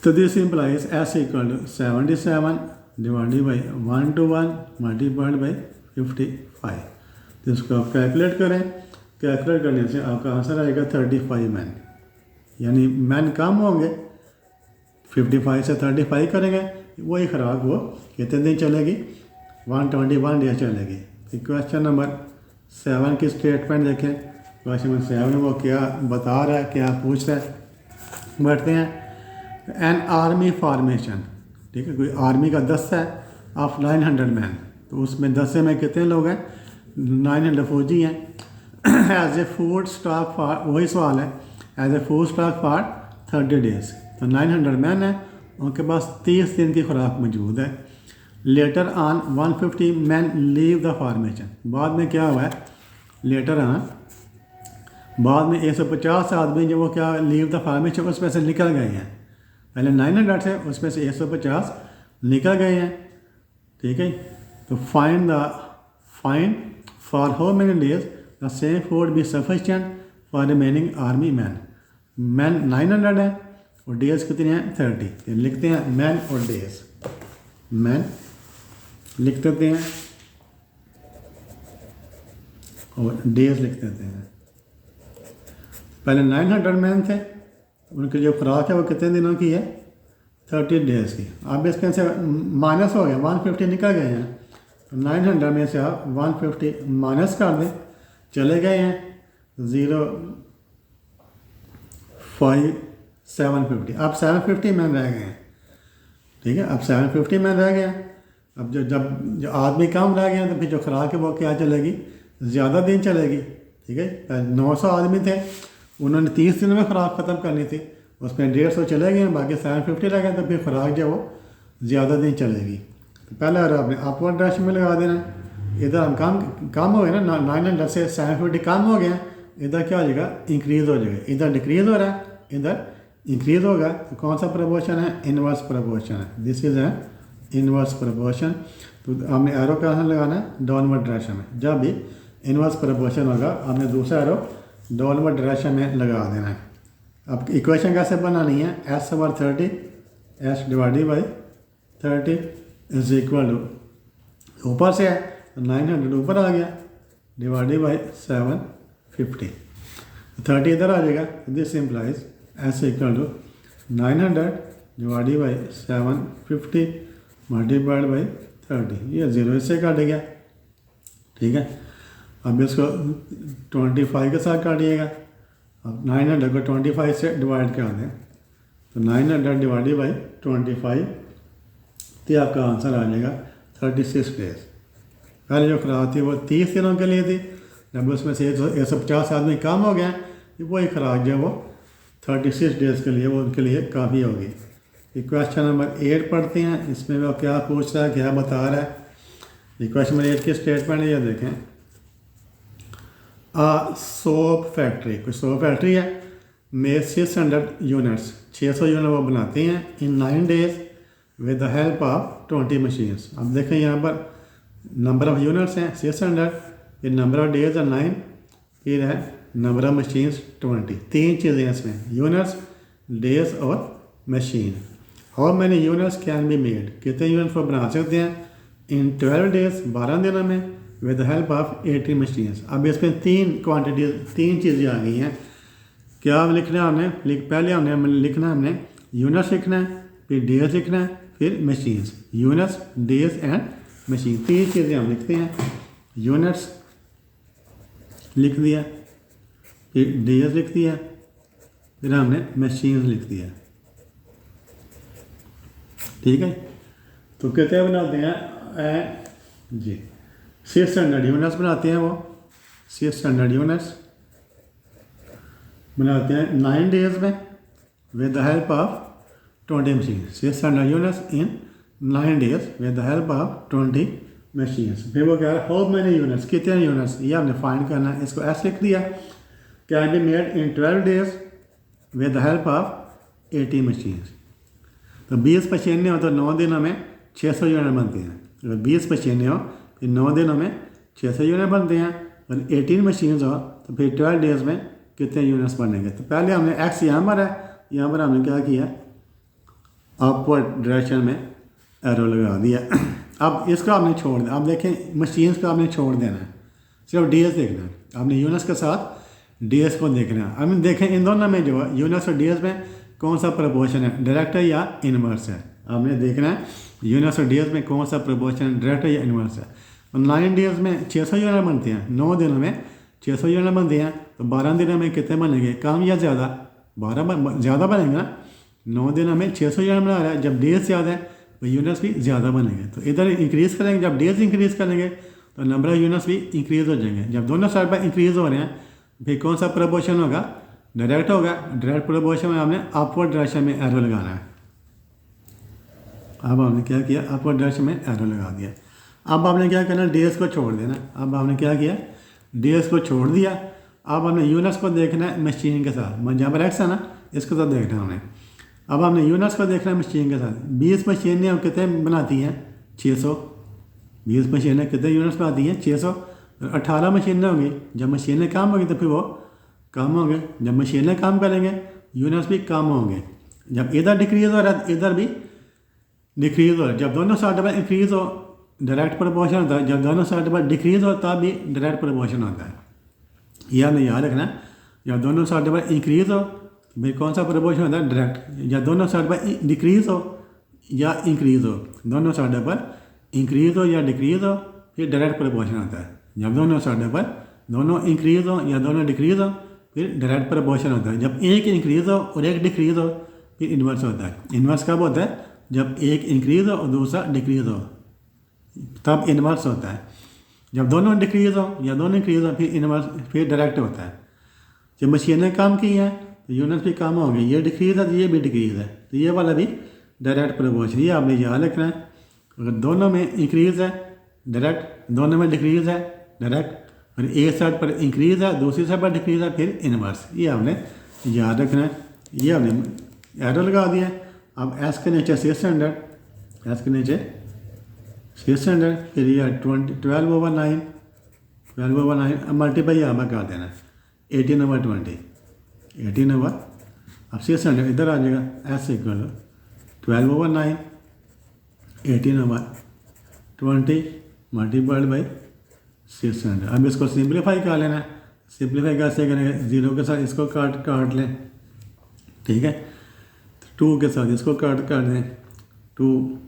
तो this implies S = 77 divided by 121 multiplied by 55। तो इसको आप कैलकुलेट करें, कैलकुलेट करने से आपका आंसर आएगा 35 मैन। यानी मैन कम होंगे, 55 से 35 करेंगे, वही खुराक वो कितने दिन चलेगी, 121 डेज चलेगी। क्वेश्चन नंबर 7 की स्टेटमेंट देखें। क्वेश्चन नंबर 7 वो क्या बता रहा है, क्या पूछ रहा है, बढ़ते हैं। एन आर्मी फॉर्मेशन, ठीक है, कोई आर्मी का दस्ता है ऑफ 900 मैन, तो उसमें दस्ते में कितने लोग हैं, 900 फौजी हैं। Has a food stock for, वही सवाल है, has a food stock for 30 days. तो 900 मैन है, उनके पास 30 दिन की खुराक मौजूद है। Later on 150 man leave the formation. बाद में क्या हुआ है, लेटर ऑन बाद में 150 आदमी जो वो क्या लीव द फॉर्मेशन उसमें से निकल गए हैं। पहले 900 थे, उसमें से 150 निकल गए हैं, ठीक है। तो find for how many days the same food be sufficient for remaining army man. Man 900 है और डेज कितने हैं, 30। लिखते हैं मैन और डेज। मैन लिख देते हैं और डेज लिख देते हैं। पहले 900 मैन थे, उनकी जो खुराक है वो कितने दिनों की है, 30 डेज की। अब इसके से माइनस हो गया, 150 निकल गए हैं, तो 900 में से आप 150 माइनस कर दें, चले गए हैं 0 750, अब 750 मैन रह गए हैं। ठीक है, अब 750 मैन रह गए हैं। अब जो आदमी कम रह गया तो फिर जो खुराक है वो क्या चलेगी, ज़्यादा दिन चलेगी। ठीक है, 900 आदमी थे, उन्होंने 30 दिन में खुराक ख़त्म करनी थी, उसमें 150 चले गए, बाकी 750 रह गए, तो फिर खुराक जो वो ज़्यादा दिन चलेगी। तो पहले आपने अपवर्ड डायरेक्शन में लगा देना। इधर हम कम हो गए ना, 900 से 750 कम हो गए, इधर क्या हो जाएगा, इंक्रीज़ हो जाएगा। इधर डिक्रीज़ हो रहा है, इधर इंक्रीज़ होगा। तो कौन सा प्रपोर्शन है, इनवर्स प्रपोर्शन है। This is an inverse proportion. तो हमने एरो कहाँ लगाना है, डाउनवर्ड डायरेक्शन में। जब भी इनवर्स प्रपोर्शन होगा हमने दूसरा एरो डाउनवर्ड डायरेक्शन में लगा देना है। अब इक्वेशन कैसे बनानी है, S/30 S divided by 30 is equal to, ऊपर से है 900 ऊपर आ गया, डिवाइडेड बाई 750, 30 इधर आ जाएगा। This implies S equal to 900 divided by 750 multiplied by 30, ये 0 इससे काट गया। ठीक है, अब इसको 25 के साथ काटिएगा। अब 900 को 25 से डिवाइड कर दें, तो 900 डिवाइडेड बाई 25, तो आपका आंसर आ जाएगा 36 डेज। पहले जो खुराक थी वो 30 दिनों के लिए थी, जब उसमें से 150 आदमी कम हो गए, वही खुराक जो वो 36 डेज़ के लिए वो उनके लिए काफ़ी होगी। क्वेश्चन नंबर 8 पढ़ते हैं, इसमें वो क्या पूछ रहा है, क्या बता रहा है। क्वेश्चन नंबर 8 की स्टेटमेंट है, ये देखें। सोप फैक्ट्री, कोई सोप फैक्ट्री है, में 600 यूनिट्स, 600 यूनिट वो बनाते हैं इन 9 days with the help of 20 machines. अब देखें यहाँ पर नंबर ऑफ़ यूनिट्स हैं 600, फिर नंबर ऑफ़ डेज है 9, फिर है नंबर ऑफ़ मशीन्स 20। 3 चीज़ें हैं इसमें, यूनिट्स, डेज और machine. How many units can be made, कितने यूनिट्स को बना सकते हैं इन 12 डेज, 12 दिनों में, with the help of 80 machines. अब इसमें 3 क्वान्टिटीज, 3 चीज़ें आ गई हैं। क्या लिखना है हमने, पहले हमने लिखना है, हमने यूनिट्स लिखना है, फिर डेज लिखना है, फिर machines. Units, days and machine, 3 चीज़ें हम लिखते हैं। यूनिट्स लिख दिया, फिर डेज लिख दिया, फिर हमने मशीन लिख दिया। ठीक है, तो कितने बनाते हैं जी, 600 यूनिट्स बनाते हैं, वो 600 यूनिट्स बनाते हैं 9 डेज में with the help of 20 machine. 600 units in 9 days with the help of 20 machines. फिर वो कह रहा है हाउ मैनी यूनिट्स, कितने यूनिट्स, ये हमने फाइंड करना है। इसको S लिख दिया, can be made in 12 days with the help of 80 machines. तो 20 मशीनें हो तो 9 दिनों में 600 यूनिट बनते हैं। अगर 20 मशीनें हो फिर 9 दिनों में 600 यूनिट बनते हैं, और 18 मशीन्स हो तो फिर 12 डेज में कितने यूनिट्स बनेंगे। तो पहले हमने X यहाँ पर है, यहाँ पर हमने क्या किया, अपवर्ड डायरेक्शन में एरो लगा दिया। अब इसका आपने छोड़ दिया, अब देखें मशीन्स का आपने छोड़ देना है, सिर्फ डेज देखना है। आपने यूनिट्स के साथ डेज को देखना है। अब देखें इन दोनों में जो है यूनिट्स और डेज में कौन सा प्रपोर्शन है, डायरेक्ट है या इनवर्स है। आपने देखना है यूनिट्स और डेज में कौन सा प्रपोर्शन डायरेक्ट है या इनवर्स है। तो 9 डेज में 600 यूनिट बनते हैं, 9 दिनों में 600 यूनिट बनते हैं, तो 12 दिनों में कितने बनेंगे, कम या ज़्यादा, 12 ज़्यादा बनेंगे ना। 9 दिनों में 600 यूनिट बना रहा है, जब डेज ज़्यादा है तो यूनिट्स भी ज़्यादा बनेंगे। तो इधर इंक्रीज़ करेंगे, जब डेज इंक्रीज़ करेंगे तो नंबर ऑफ यूनिट्स भी इंक्रीज़ हो जाएंगे। जब दोनों साइड पर इंक्रीज़ हो रहे हैं फिर कौन सा प्रपोर्शन होगा, डायरेक्ट होगा। डायरेक्ट प्रपोर्शन में हमने अपवर्ड डायरेक्शन में एरो लगाना है। अब हमने क्या किया, अपवर्ड डायरेक्शन में एरो लगा दिया। अब आपने क्या करना, डेज को छोड़ देना। अब आपने क्या किया, डेज को छोड़ दिया। अब हमने यूनिट्स को देखना है मशीन के साथ, जहाँ पर X है ना, इसके साथ देखना है हमने। अब हमने यूनिट्स को देखना है मशीन के साथ। 20 मशीनें हम कितने बनाती हैं, 600। 20 मशीनें कितने यूनिट्स बनाती हैं, 600। 18 मशीनें होंगी, जब मशीनें कम होंगी तो फिर वो कम होंगे। जब मशीनें कम करेंगे यूनिट्स भी कम होंगे। जब इधर डिक्रीज़ हो रहा है इधर भी डिक्रीज़ हो रहा है। जब दोनों साइड पर इंक्रीज़ हो डायरेक्ट प्रपोर्शन होता है, जब दोनों साइड पर डिक्रीज़ होता है भी डायरेक्ट प्रपोर्शन होता है। यह हमें याद रखना, जब दोनों साइड पर इंक्रीज़ हो भाई कौन सा प्रपोर्शन होता है, डायरेक्ट। या दोनों साइड पर डिक्रीज़ हो या इंक्रीज़ हो, दोनों साइड पर इंक्रीज़ हो या डिक्रीज़ हो फिर डायरेक्ट प्रपोर्शन होता है। जब दोनों साइड पर दोनों इंक्रीज़ हो या दोनों डिक्रीज़ हो फिर डायरेक्ट प्रोपोर्शन होता है। जब एक इंक्रीज़ हो और एक डिक्रीज़ हो फिर इन्वर्स होता है। इन्वर्स कब होता है? जब एक इंक्रीज़ हो और दूसरा डिक्रीज़ हो, तब इन्वर्स होता है। जब दोनों डिक्रीज़ हो या दोनों इंक्रीज़ हो फिर इन्वर्स, फिर डायरेक्ट होता है। जब मशीनें कम की हैं तो यूनिट्स भी कम हो गई, ये डिक्रीज़ है तो ये भी डिक्रीज़ है, तो ये वाला भी डायरेक्ट प्रोपोर्शन। ये आपने याद रखना है। अगर दोनों में इंक्रीज़ है डायरेक्ट, दोनों में डिक्रीज़ है डायरेक्ट, और एक साइड पर इंक्रीज़ है दूसरी साइड पर डिक्रीज़ है फिर इन्वर्स। ये आपने याद रखना है। ये हमने एरो लगा दिया। अब एस के नीचे 600, एस के नीचे 600, फिर ये 12/9, 12/9 अब मल्टीप्लाई यहाँ पर कर देना, 18/20, 18 अब 600 इधर आ जाएगा। S equal 12/9, 18/20 multiplied by 600। अब इसको सिंप्लीफाई कर लेना है। सिंप्लीफाई कैसे करेंगे? 0 के साथ इसको काट लें, ठीक है। 2 के साथ इसको काट दें, 2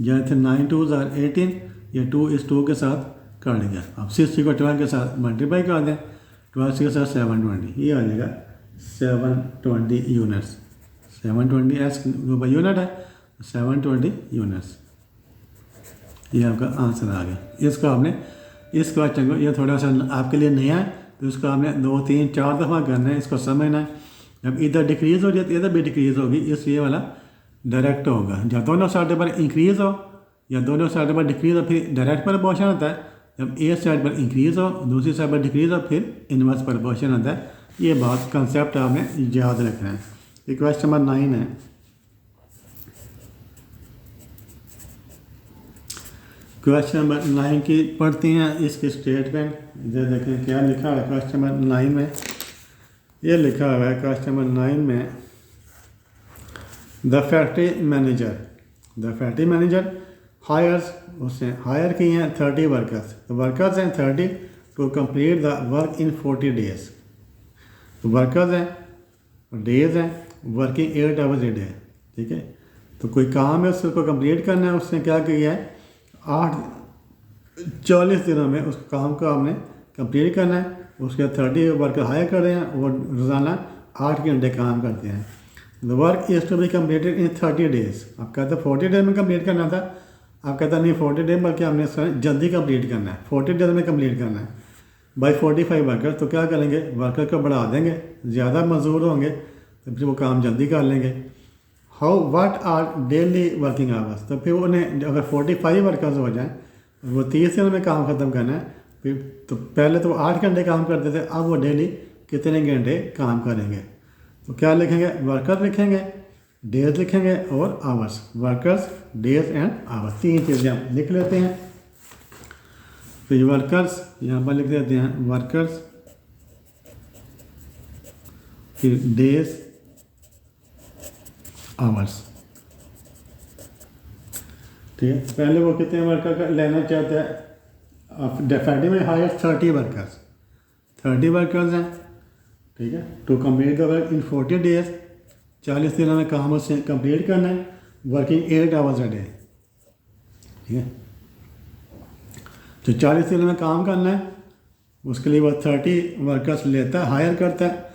या थे 9 2 18, या 2 इस 2 के साथ काट गया। अब 60 को 12 के साथ मल्टीप्लाई कर दें, 12 के साथ 720, ये आ जाएगा 720 यूनिट्स। 720 एस यूनिट है, 720 यूनिट्स। ये आपका आंसर आ गया। इसको आपने इस क्वेश्चन को, ये थोड़ा सा आपके लिए नया है तो इसको आपने 2 3 4 दफ़ा करना है, इसको समझना है। जब इधर डिक्रीज़ हो जाए तो इधर भी डिक्रीज़ होगी, इस ये वाला डायरेक्ट होगा। जब दोनों साइड पर इंक्रीज़ हो या दोनों साइड पर डिक्रीज़ हो फिर डायरेक्ट प्रोपोर्शन होता है। जब एक साइड पर इंक्रीज़ हो दूसरी साइड पर डिक्रीज़ हो फिर इन्वर्स प्रोपोर्शन होता है। ये बात कंसेप्ट आपने याद रखना है। ये क्वेश्चन नंबर 9 है। क्वेश्चन नंबर 9 की पढ़ते हैं इसकी स्टेटमेंट। इधर देखें क्या लिखा है क्वेश्चन नंबर 9 में। ये लिखा हुआ है क्वेश्चन नंबर 9 में, द फैक्ट्री मैनेजर हायर्स, उसने हायर किए हैं 30 वर्कर्स। तो वर्कर्स हैं 30 to complete the work in 40 days. तो वर्कर्स हैं और डेज हैं, वर्किंग 8 आवर्स ए डे, ठीक है। तो कोई काम है उसको कंप्लीट करना है, उसने क्या किया है 40 दिनों में उस काम को आपने कंप्लीट करना है। उसके 30 वर्कर हायर कर रहे हैं, वो रोज़ाना 8 घंटे काम करते हैं। The work is to be completed in 30 days. आप कहते हैं 40 डेज में कंप्लीट करना था, आप कहते हैं नहीं 40 डेज बल्कि हमने इसका जल्दी कंप्लीट करना है, 40 डेज में कंप्लीट करना है बाई 45 वर्कर। तो क्या करेंगे, वर्कर को बढ़ा देंगे, ज़्यादा मजदूर होंगे तो फिर वो काम जल्दी कर लेंगे। How what are daily working hours. तो फिर उन्हें अगर 45 वर्कर्स हो जाएँ, वो 30 दिनों में काम ख़त्म करना है, फिर तो पहले तो वो 8 घंटे काम करते थे, अब वो डेली कितने घंटे काम करेंगे। तो क्या लिखेंगे, वर्कर लिखेंगे, डेज लिखेंगे और hours. Workers, days and hours, 3 चीज़ें हम लिख लेते हैं। तो ये वर्कर्स यहाँ पर लिख देते हैं, वर्कर्स, फिर डेज, आवर्स, ठीक है। पहले वो कितने वर्कर का लेना चाहते हैं, फैक्ट्री में हायर 30 वर्कर्स, 30 वर्कर्स हैं, ठीक है। To complete the work in 40 days, 40 दिनों में काम उससे कंप्लीट करना है, वर्किंग 8 आवर्स अ डे, ठीक है। तो 40 दिनों में काम करना है, उसके लिए वो 30 वर्कर्स लेता है, हायर करता है,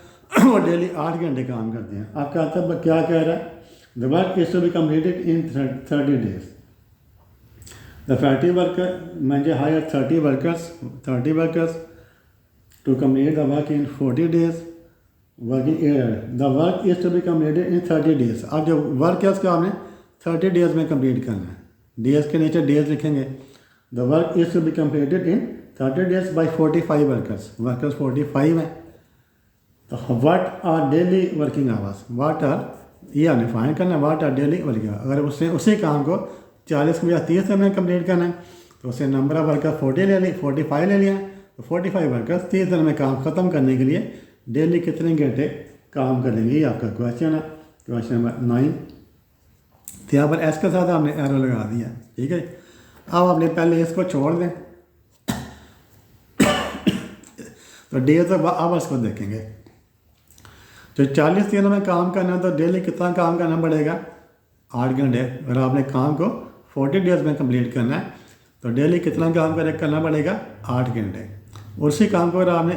वो डेली 8 घंटे काम करते हैं। आप कहते हैं क्या कह रहा है, the work is to be completed in 30 days. The factory worker manager hire 30 workers to complete the work in 40 days, working 8। The work is to be completed in 30 days. अब जो वर्क है उसका आपने 30 डेज में complete करना है। Days के नीचे डेज लिखेंगे। The work is to be completed in 30 days by 45 workers, workers 45 हैं। तो what are daily working hours, what are, ये आपने फाइंड करना है, what are daily working hours. अगर उसने उसी काम को 40 के बजाय 30 दिन में कंप्लीट करना है तो उससे नंबर ऑफ वर्कर 45 ले लिया। तो 45 वर्कर्स 30 दिन में काम ख़त्म करने के लिए डेली कितने घंटे काम करेंगे, ये आपका क्वेश्चन है, क्वेश्चन नंबर 9। तो यहाँ पर एस के साथ आपने एरो लगा दिया, ठीक है। अब आपने पहले इसको छोड़ दें तो डेज ऑफ आवर्स को देखेंगे। तो 40 दिनों में काम करना है तो डेली कितना काम करना पड़ेगा, 8 घंटे। अगर आपने काम को 40 डेज में कंप्लीट करना है तो डेली कितना काम करना पड़ेगा, 8 घंटे। उसी काम को अगर आपने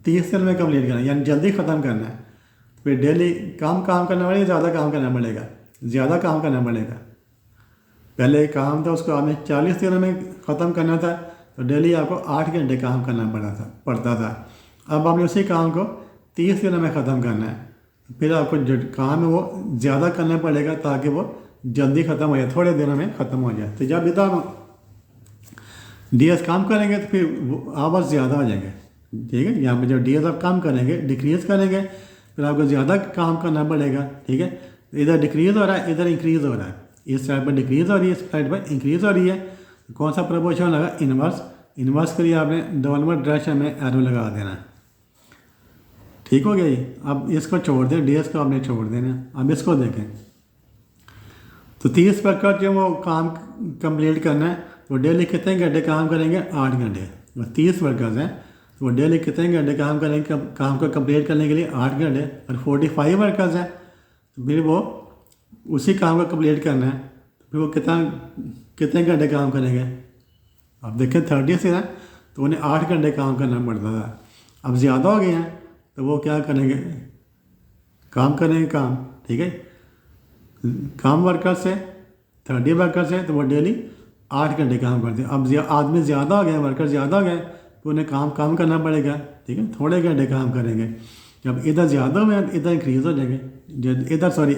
30 दिन में कंप्लीट करना है, यानी जल्दी ख़त्म करना है। फिर डेली काम करना पड़ेगा, ज़्यादा काम करना पड़ेगा, ज़्यादा काम करना पड़ेगा। पहले एक काम था उसको आपने 40 दिनों में ख़त्म करना था, तो डेली आपको 8 घंटे काम करना पड़ता था। अब आपने उसी काम को 30 दिनों में ख़त्म करना है, फिर आपको जो काम है वो ज़्यादा करना पड़ेगा ताकि वो जल्दी ख़त्म हो जाए, थोड़े दिनों में ख़त्म हो जाए। तो जब इतना DS काम करेंगे तो फिर वो आवर्स ज़्यादा हो जाएंगे, ठीक है। यहाँ पे जब DS आप काम करेंगे, डिक्रीज़ करेंगे, फिर आपको ज़्यादा काम करना पड़ेगा, ठीक है। इधर डिक्रीज़ हो रहा है, इधर इंक्रीज़ हो रहा है, इस साइड पर डिक्रीज़ हो रही है, इस साइड पर इंक्रीज़ हो रही है। तो कौन सा प्रपोर्शन लगा? इन्वर्स। इन्वर्स के लिए आपने डाउनवर्ड डायरेक्शन में एरो लगा देना है, ठीक हो गया जी। अब इसको छोड़ दें, DS को आपने छोड़ देना। अब इसको देखें तो 30 वर्कर जो वो काम कंप्लीट करना है, वो डेली कितने घंटे काम करेंगे? 8 घंटे। वो 30 वर्कर्स हैं तो वो डेली कितने घंटे काम करेंगे? काम को कंप्लीट करने के लिए 8 घंटे। और 45 वर्कर्स हैं तो फिर वो उसी काम को कंप्लीट करना है, तो फिर वो कितने घंटे काम करेंगे? अब देखें 30 से ना, तो उन्हें 8 घंटे काम करना पड़ता था। अब ज़्यादा हो गए हैं तो वो क्या करेंगे? काम करेंगे काम, ठीक है। काम वर्कर से 30 वर्कर से तो वो डेली 8 घंटे काम करते हैं। अब आदमी ज़्यादा हो गए, वर्कर ज़्यादा हो गए, तो उन्हें काम करना पड़ेगा, ठीक है। थोड़े घंटे काम करेंगे। जब इधर ज़्यादा हुए हैं इधर इंक्रीज़ हो जाएंगे,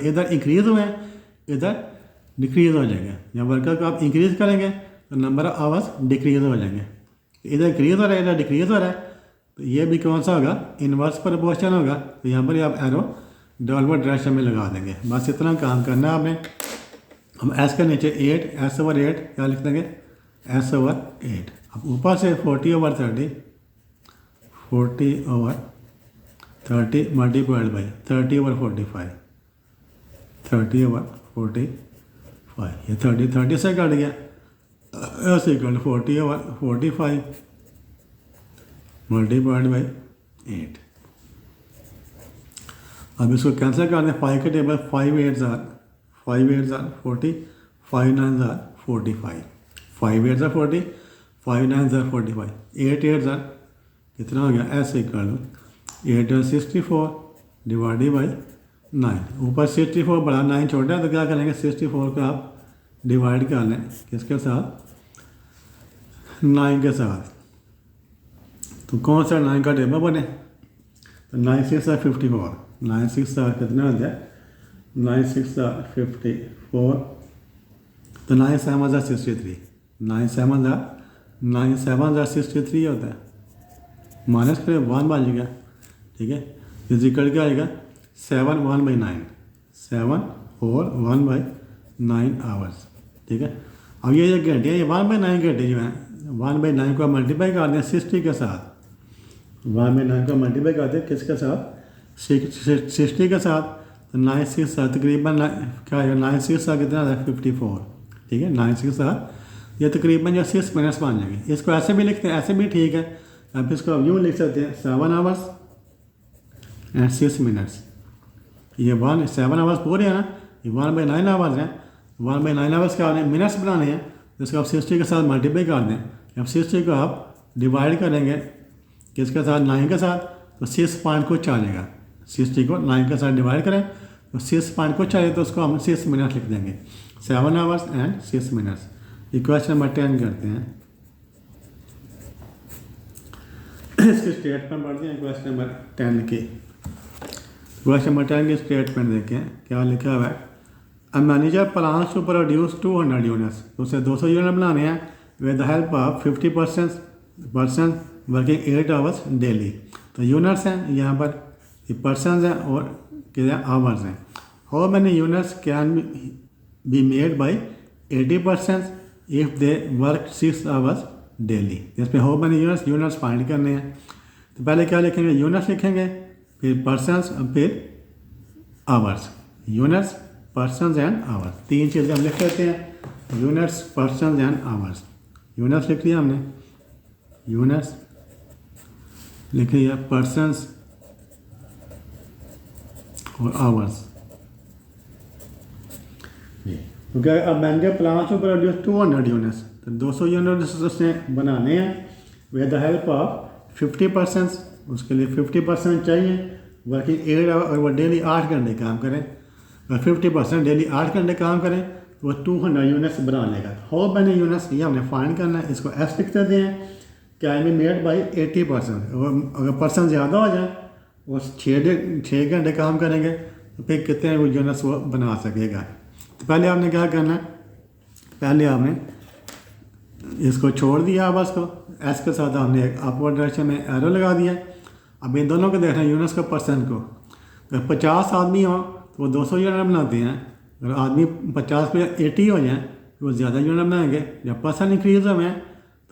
इधर इंक्रीज़ हुए हैं इधर डिक्रीज़ हो जाएंगे। जब वर्कर को आप इंक्रीज़ करेंगे तो नंबर ऑफ आवर्स डिक्रीज़ हो जाएंगे। इधर इंक्रीज़ हो रहा है, इधर डिक्रीज़ हो रहा है, तो ये भी कौन सा होगा? इन्वर्स प्रपोर्शन होगा। तो यहाँ पर आप एरो डाउनवर्ड डायरेक्शन में लगा देंगे। बस इतना काम करना है आपने। हम S के नीचे 8, S/8 क्या लिख देंगे? S/8। अब ऊपर से 40/30, 40/30 मल्टीप्लाइड बाई 30/45, 30/45, ये 30 से कट गया। S = 40/45 multiplied by 8। अब इसको कैंसिल कर दें, 5 के टेबल 5 8 ज़ार 40, 5 9 ज़ार 45, 5 8 ज़ार 40, 5 9 ज़ार 45, 8 8 ज़ार कितना हो गया? S = 8 64 divided by 9। ऊपर 64 बड़ा, 9 छोटा है, तो क्या करेंगे? 64 को आप डिवाइड कर लें किसके साथ? 9 के साथ। तो कौन सा 9 का टेबल बने? तो 9 6 are 54, 9 6 are कितना हो जाए? 9 6 are 54, तो 9 7 are 63, 9 7 are 63 होता है। माइनस करें 1 बन जाएगा, ठीक है। फिजिकल क्या आएगा? 7 1/9, 7 और 1/9 आवर्स, ठीक है। अब ये घंटे हैं, ये 1/9 घंटे जो हैं, 1/9 को मल्टीप्लाई कर दें 60 के साथ। 1/9 को मल्टीप्लाई करते हैं किसके साथ? 60 के साथ। तो 9 6 तकरीबन क्या है? 9 6 कितना है? 54, ठीक है। 9 6 ये तकरीबन जो 6 मिनट्स बन जाएंगे। इसको ऐसे भी लिखते हैं, ऐसे भी ठीक है। अब इसको यूँ लिख सकते हैं 7 आवर्स एंड 6 मिनट्स। ये 7 आवर्स पूरे हैं ना, ये 1/9 आवर्स हैं। 1/9 आवर्स क्या होने? मिनट्स बनाने हैं, तो इसको आप 60 के साथ मल्टीप्लाई कर दें। अब 60 को आप डिवाइड करेंगे किसके साथ? 9 के साथ, तो 6 पॉइंट कुछ आ जाएगा। 60 को 9 के साथ डिवाइड करें तो 6 पॉइंट कुछ आए, तो उसको हम 6 मिनट लिख देंगे। 7 आवर्स एंड 6 मिनट्स। ये क्वेश्चन नंबर 10 करते हैं। इसके स्टेटमेंट पढ़ते हैं क्वेश्चन नंबर 10 की। क्वेश्चन नंबर 10 की स्टेटमेंट देखें क्या लिखा हुआ है। A manager plans to produce 200 units, तो उसे 200 यूनिट बनाने हैं with the help of 50% working 8 hours daily. तो यूनिट्स हैं यहाँ पर, ये पर्सनस हैं और क्या आवर्स हैं। How many units can be made by 80% if they work 6 hours daily. इसमें हाउ मैनी यूनिट्स फाइंड करने हैं। तो पहले क्या लिखेंगे? यूनिट्स लिखेंगे, फिर पर्सनस, फिर hours. Units, persons and hours, 3 चीज़ें हम लिख लेते हैं। Units, persons and hours. Units लिख लिया हमने, यूनिट्स लिख लिया, पर्सनस और आवर्स। तो क्या अब मैंने प्लान टू प्रोड्यूस 200 यूनिट्स, तो 200 यूनिट्स उसने बनाने हैं विद द हेल्प ऑफ 50% उसके लिए 50% चाहिए वर्किंग 8 आवर, और वो डेली 8 घंटे काम करें। अगर 50% डेली 8 घंटे काम करें तो वो 200 यूनिट्स बना लेगा। हाउ मैनी यूनिट्स ये हमने फाइंड करना है। इसको एस लिख देते हैं, कैन बी मेड बाई 80%। अगर परसेंट ज़्यादा हो जाए, वो 6 घंटे काम करेंगे तो फिर कितने वो यूनिट्स वो बना सकेगा। तो पहले आपने क्या करना है, पहले आपने इसको छोड़ दिया बस को, एस के साथ हमने एक अपवर्ड डायरेक्शन में एरो लगा दिया। अब इन दोनों को देखना है यूनिट्स का परसेंट को। अगर 50 आदमी हो तो वो 200 यूनिट बनाते हैं। अगर आदमी 50 पे 80 हो जाए तो वो ज़्यादा यूनिट बनाएंगे। जब परसेंट इंक्रीज़ हो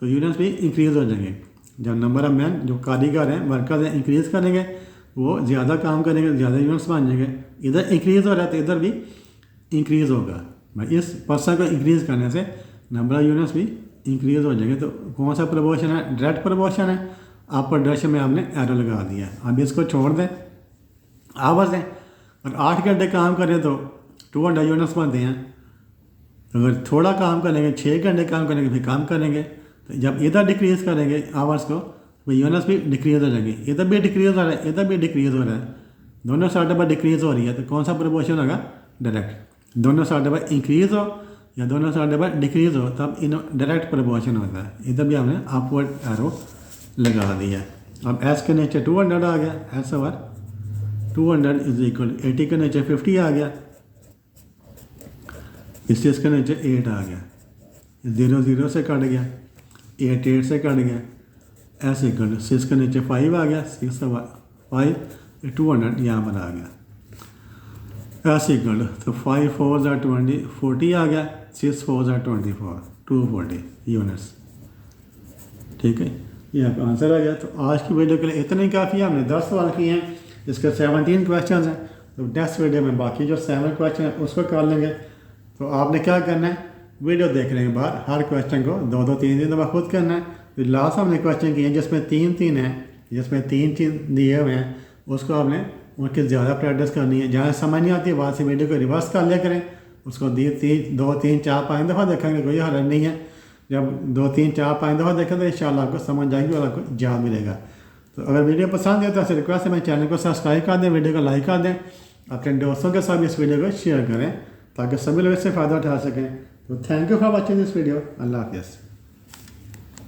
तो यूनिट्स भी इंक्रीज़ हो जाएंगे। जब नंबर ऑफ मैन जो कारीगर हैं वर्कर्स हैं इंक्रीज़ करेंगे, वो ज़्यादा काम करेंगे, ज़्यादा यूनिट्स बन जाएंगे। इधर इंक्रीज़ हो रहा है तो इधर भी इंक्रीज़ होगा। भाई इस परसेंट को इंक्रीज़ करने से नंबर ऑफ यूनिट्स भी इंक्रीज़ हो जाएंगे। तो कौन सा प्रपोर्शन है, डायरेक्ट प्रपोर्शन है। अपर डायरेक्शन में आपने एरो लगा दिया। अब इसको छोड़ दें, आवर्स हैं, और 8 घंटे काम करें तो 200 यूनिट्स बनते हैं। अगर थोड़ा काम करेंगे, 6 घंटे काम करेंगे, फिर काम करेंगे, तो जब इधर डिक्रीज़ करेंगे आवर्स को तो यूनिट्स भी डिक्रीज़ हो जाएंगे। इधर भी डिक्रीज़ हो रहा है, इधर भी डिक्रीज़ हो रहा है, दोनों साइड पर डिक्रीज़ हो रही है। तो कौन सा प्रपोर्शन होगा, डायरेक्ट। दोनों साइड पर इंक्रीज़ हो या दोनों साइड पर डिक्रीज़ हो तब इन डायरेक्ट प्रपोर्शन होता है। इधर भी हमने अपवर्ड एरो लगा दिया। अब एस के नीचे 200 आ गया, एस ओवर 200 इज इक्वल 80 के नीचे 50 आ गया, इसके नीचे 8 आ गया, 0 0 से कट गया, 8 8 से कट गया, एस इक्वल 6 के नीचे 5 आ गया, 6 5 200 यहाँ पर आ गया। एस इक्वल तो 5 4 20 40 आ गया, 6 4 24 240 यूनिट्स। ठीक है, ये आपका आंसर आ गया। तो आज की वीडियो के लिए इतना ही काफ़ी है। हमने 10 सवाल किए हैं, इसके 17 क्वेश्चन हैं। तो नेक्स्ट वीडियो में बाकी जो 7 क्वेश्चन हैं उसको कर लेंगे। तो आपने क्या करना है, वीडियो देखने के बाद हर क्वेश्चन को 2 3 दफ़ा खुद करना है। तो लास्ट हमने क्वेश्चन किए हैं जिसमें 3 है, जिसमें 3 दिए हुए हैं, उसको आपने उनकी ज़्यादा प्रैक्टिस करनी है। जहाँ समझ नहीं आती है वहाँ से वीडियो को रिवर्स कर लिया करें, उसको 2 3 4 5 दफ़ा देखेंगे, कोई हर्ज नहीं है। जब 2 3 4 5 दफ़ा देखें तो इंशाल्लाह आपको समझ आएगी और आपको याद मिलेगा। तो अगर वीडियो पसंद है तो ऐसे रिक्वेस्ट है मेरे चैनल को सब्सक्राइब कर दें, वीडियो को लाइक कर दें, अपने दोस्तों के साथ इस वीडियो को शेयर करें ताकि सभी लोग इससे फ़ायदा उठा सकें। तो thank you for watching this video. अल्लाह हाफ़िज़।